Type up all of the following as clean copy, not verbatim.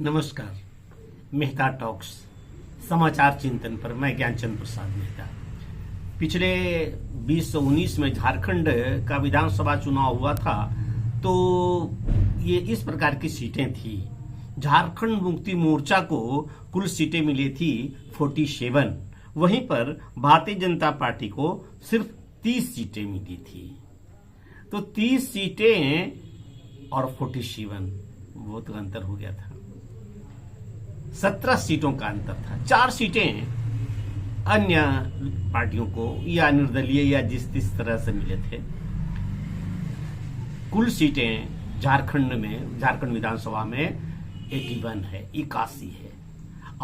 नमस्कार, मेहता टॉक्स समाचार चिंतन पर मैं ज्ञानचंद प्रसाद मेहता। पिछले 2019 में झारखंड का विधानसभा चुनाव हुआ था, तो ये इस प्रकार की सीटें थी। झारखंड मुक्ति मोर्चा को कुल सीटें मिली थी 47, वहीं पर भारतीय जनता पार्टी को सिर्फ 30 सीटें मिली थी। तो 30 सीटें और 47 बहुत अंतर हो गया था। 17 सीटों का अंतर था। 4 सीटें अन्य पार्टियों को या निर्दलीय या जिस तरह से मिले थे। कुल सीटें झारखंड विधानसभा में 81 है, 81 है।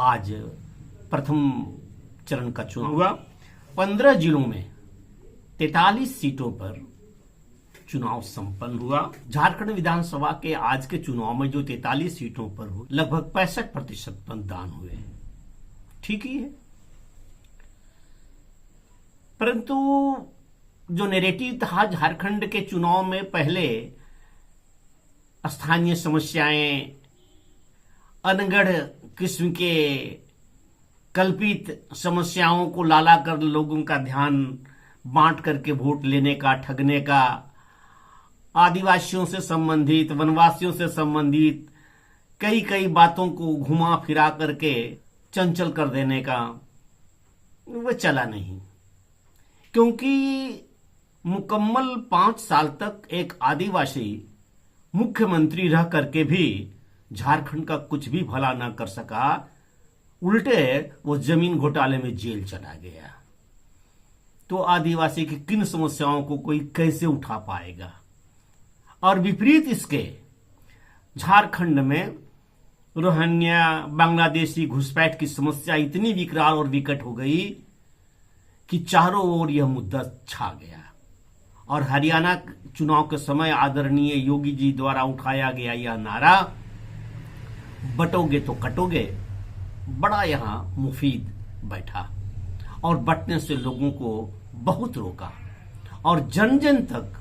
आज प्रथम चरण का चुनाव हुआ। 15 जिलों में 43 सीटों पर चुनाव संपन्न हुआ। झारखंड विधानसभा के आज के चुनाव में जो 43 सीटों पर हुए, लगभग 65% मतदान हुए। ठीक ही है, परंतु जो नैरेटिव था झारखंड के चुनाव में, पहले स्थानीय समस्याएं, अनगढ़ किस्म के कल्पित समस्याओं को लाला कर लोगों का ध्यान बांट करके वोट लेने का, ठगने का, आदिवासियों से संबंधित, वनवासियों से संबंधित कई बातों को घुमा फिरा करके चंचल कर देने का, वह चला नहीं। क्योंकि मुकम्मल 5 साल तक एक आदिवासी मुख्यमंत्री रह करके भी झारखंड का कुछ भी भला न कर सका, उल्टे वो जमीन घोटाले में जेल चला गया। तो आदिवासी की किन समस्याओं को कोई कैसे उठा पाएगा? और विपरीत इसके झारखंड में रोहिंग्या, बांग्लादेशी घुसपैठ की समस्या इतनी विकराल और विकट हो गई कि चारों ओर यह मुद्दा छा गया। और हरियाणा चुनाव के समय आदरणीय योगी जी द्वारा उठाया गया यह नारा, बटोगे तो कटोगे, बड़ा यहां मुफीद बैठा और बंटने से लोगों को बहुत रोका। और जन जन तक,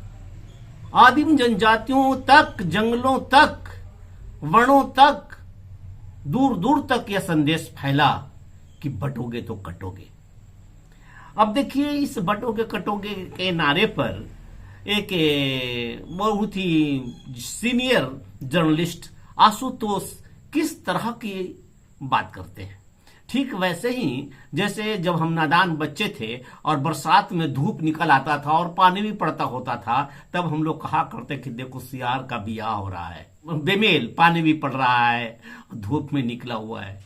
आदिम जनजातियों तक, जंगलों तक, वनों तक, दूर दूर तक यह संदेश फैला कि बटोगे तो कटोगे। अब देखिए, इस बटोगे कटोगे के नारे पर एक बहुत ही सीनियर जर्नलिस्ट आशुतोष किस तरह की बात करते हैं। ठीक वैसे ही जैसे जब हम नादान बच्चे थे और बरसात में धूप निकल आता था और पानी भी पड़ता होता था, तब हम लोग कहा करते कि देखो सियार का बियाह हो रहा है, बेमेल, पानी भी पड़ रहा है, धूप में निकला हुआ है।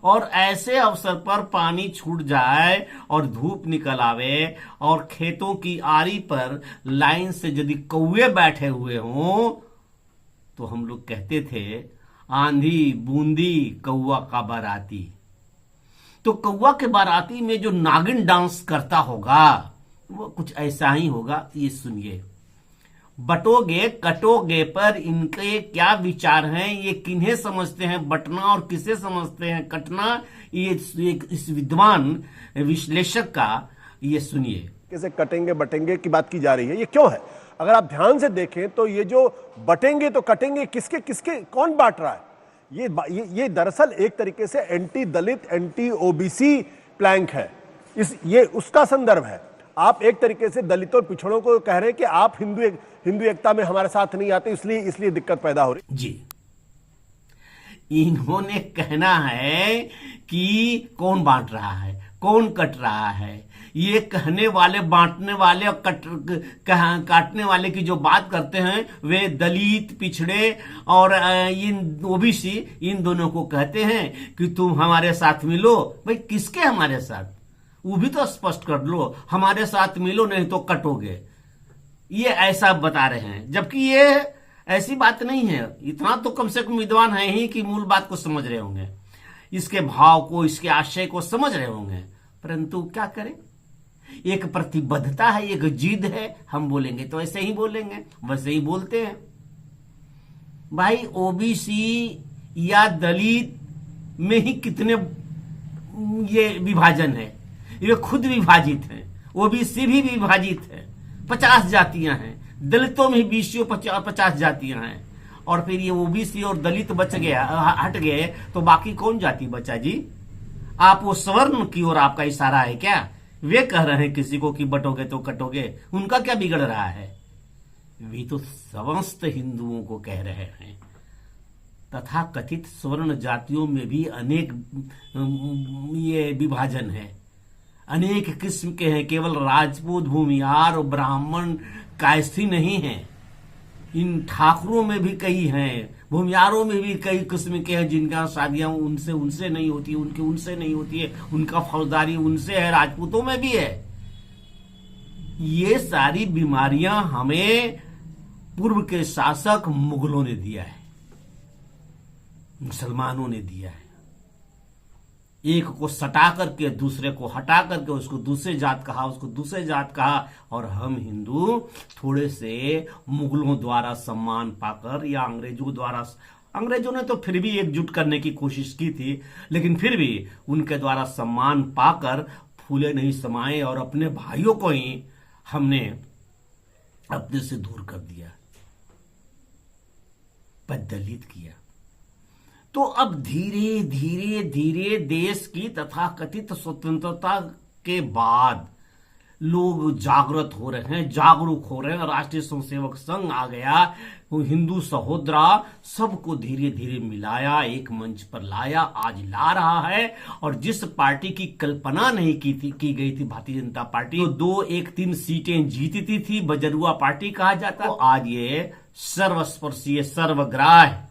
और ऐसे अवसर पर पानी छूट जाए और धूप निकल आवे और खेतों की आरी पर लाइन से यदि कौवे बैठे हुए हों, तो हम लोग कहते थे आंधी बूंदी कौवा का बाराती। तो कौवा के बाराती में जो नागिन डांस करता होगा वो कुछ ऐसा ही होगा। ये सुनिए, बटोगे कटोगे पर इनके क्या विचार हैं, ये किन्हें समझते हैं बटना और किसे समझते हैं कटना, ये इस विद्वान विश्लेषक का ये सुनिए। कैसे कटेंगे बटेंगे की बात की जा रही है, ये क्यों है? अगर आप ध्यान से देखें तो ये जो बटेंगे तो कटेंगे, किसके किसके कौन बांट रहा है? ये दरअसल एक तरीके से एंटी दलित, एंटी ओबीसी प्लैंक है। ये उसका संदर्भ है। आप एक तरीके से दलितों और पिछड़ों को कह रहे हैं कि आप हिंदू एकता में हमारे साथ नहीं आते, इसलिए दिक्कत पैदा हो रही। जी, इन्होंने कहना है कि कौन बांट रहा है, कौन कट रहा है। ये कहने वाले, बांटने वाले और काटने वाले की जो बात करते हैं, वे दलित, पिछड़े और इन ओबीसी, इन दोनों को कहते हैं कि तुम हमारे साथ मिलो। भाई किसके हमारे साथ? वो भी तो स्पष्ट कर लो, हमारे साथ मिलो नहीं तो कटोगे। ये ऐसा बता रहे हैं, जबकि ये ऐसी बात नहीं है। इतना तो कम से कम विद्वान है ही कि मूल बात को समझ रहे होंगे, इसके भाव को, इसके आशय को समझ रहे होंगे। परंतु क्या करें, एक प्रतिबद्धता है, एक जिद है। हम बोलेंगे तो ऐसे ही बोलेंगे, वैसे ही बोलते हैं। भाई ओबीसी या दलित में ही कितने ये विभाजन है, ये खुद विभाजित है। ओबीसी भी विभाजित है, 50 जातियां हैं, दलितों में 20-50 जातियां हैं, और फिर ये ओबीसी और दलित बच गया, हट गए, तो बाकी कौन जाति बचा जी? आप वो स्वर्ण की ओर आपका इशारा है क्या? वे कह रहे हैं किसी को कि बटोगे तो कटोगे, उनका क्या बिगड़ रहा है? वे तो समस्त हिंदुओं को कह रहे हैं। तथा कथित स्वर्ण जातियों में भी अनेक ये विभाजन है, अनेक किस्म के हैं। केवल राजपूत, भूमिहार और ब्राह्मण कायस्थी नहीं है, इन ठाकुरों में भी कई हैं, भूमिहारों में भी कई किस्म के हैं जिनका शादियां उनसे नहीं होती, उनसे नहीं होती है, उनका फौजदारी उनसे है, राजपूतों में भी है। ये सारी बीमारियां हमें पूर्व के शासक मुगलों ने दिया है, मुसलमानों ने दिया है। एक को सटा करके दूसरे को हटा करके उसको दूसरे जात कहा, उसको दूसरे जात कहा, और हम हिंदू थोड़े से मुगलों द्वारा सम्मान पाकर या अंग्रेजों ने तो फिर भी एकजुट करने की कोशिश की थी, लेकिन फिर भी उनके द्वारा सम्मान पाकर फूले नहीं समाये और अपने भाइयों को ही हमने अपने से दूर कर दिया, दलित किया। तो अब धीरे धीरे धीरे देश की तथाकथित स्वतंत्रता के बाद लोग जागृत हो रहे हैं, जागरूक हो रहे हैं। राष्ट्रीय स्वयंसेवक संघ आ गया, वो हिंदू सहोदरा सबको धीरे धीरे मिलाया, एक मंच पर लाया, आज ला रहा है। और जिस पार्टी की कल्पना नहीं की गई थी, भारतीय जनता पार्टी, तो 2-1-3 सीटें जीतती थी, बजरुआ पार्टी कहा जाता, तो आज ये सर्वस्पर्शीय, सर्वग्राह्य,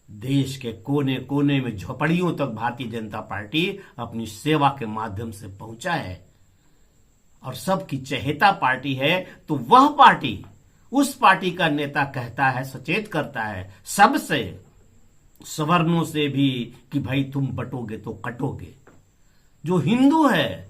देश के कोने कोने में झोपड़ियों तक भारतीय जनता पार्टी अपनी सेवा के माध्यम से पहुंचा है और सबकी चहेता पार्टी है। तो वह पार्टी, उस पार्टी का नेता कहता है, सचेत करता है सबसे, सवर्णों से भी, कि भाई तुम बटोगे तो कटोगे। जो हिंदू है,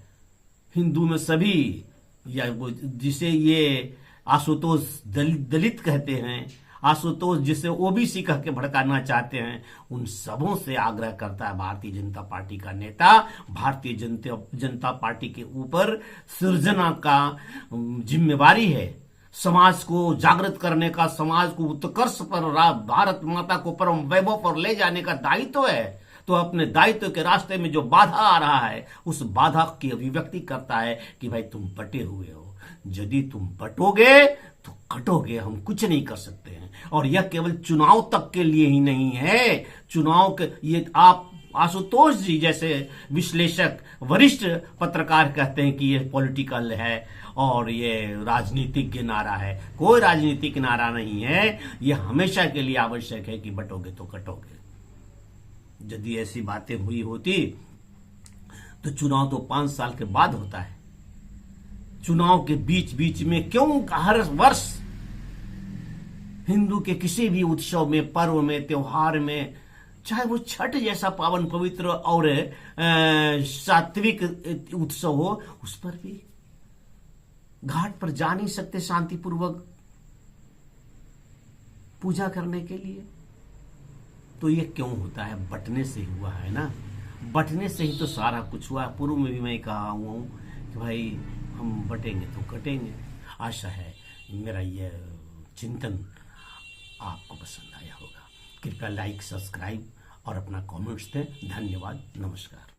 हिंदू में सभी, या वो जिसे ये आशुतोष दलित कहते हैं, आशुतोष जिसे ओबीसी कह के भड़काना चाहते हैं, उन सबों से आग्रह करता है भारतीय जनता पार्टी का नेता। भारतीय जनता पार्टी के ऊपर सृजना का जिम्मेवारी है, समाज को जागृत करने का, समाज को उत्कर्ष पर, भारत माता को परम वैभव पर ले जाने का दायित्व है। तो अपने दायित्व के रास्ते में जो बाधा आ रहा है, उस बाधा की अभिव्यक्ति करता है कि भाई तुम बटे हुए हो, यदि तुम बटोगे तो कटोगे, हम कुछ नहीं कर सकते हैं। और यह केवल चुनाव तक के लिए ही नहीं है, चुनाव के ये आप आशुतोष जी जैसे विश्लेषक, वरिष्ठ पत्रकार कहते हैं कि ये पॉलिटिकल है और ये राजनीतिक नारा है। कोई राजनीतिक नारा नहीं है, ये हमेशा के लिए आवश्यक है कि बटोगे तो कटोगे। यदि ऐसी बातें हुई होती तो चुनाव तो 5 साल के बाद होता है। चुनाव के बीच बीच में क्यों हर वर्ष हिंदू के किसी भी उत्सव में, पर्व में, त्योहार में, चाहे वो छठ जैसा पावन पवित्र और सात्विक उत्सव हो, उस पर भी घाट पर जा नहीं सकते शांतिपूर्वक पूजा करने के लिए? तो ये क्यों होता है? बटने से हुआ है ना, बटने से ही तो सारा कुछ हुआ। पूर्व में भी मैं कहा हुआ हूं कि भाई हम बटेंगे तो कटेंगे। आशा है मेरा यह चिंतन आपको पसंद आया होगा। कृपया लाइक, सब्सक्राइब और अपना कमेंट्स दें। धन्यवाद, नमस्कार।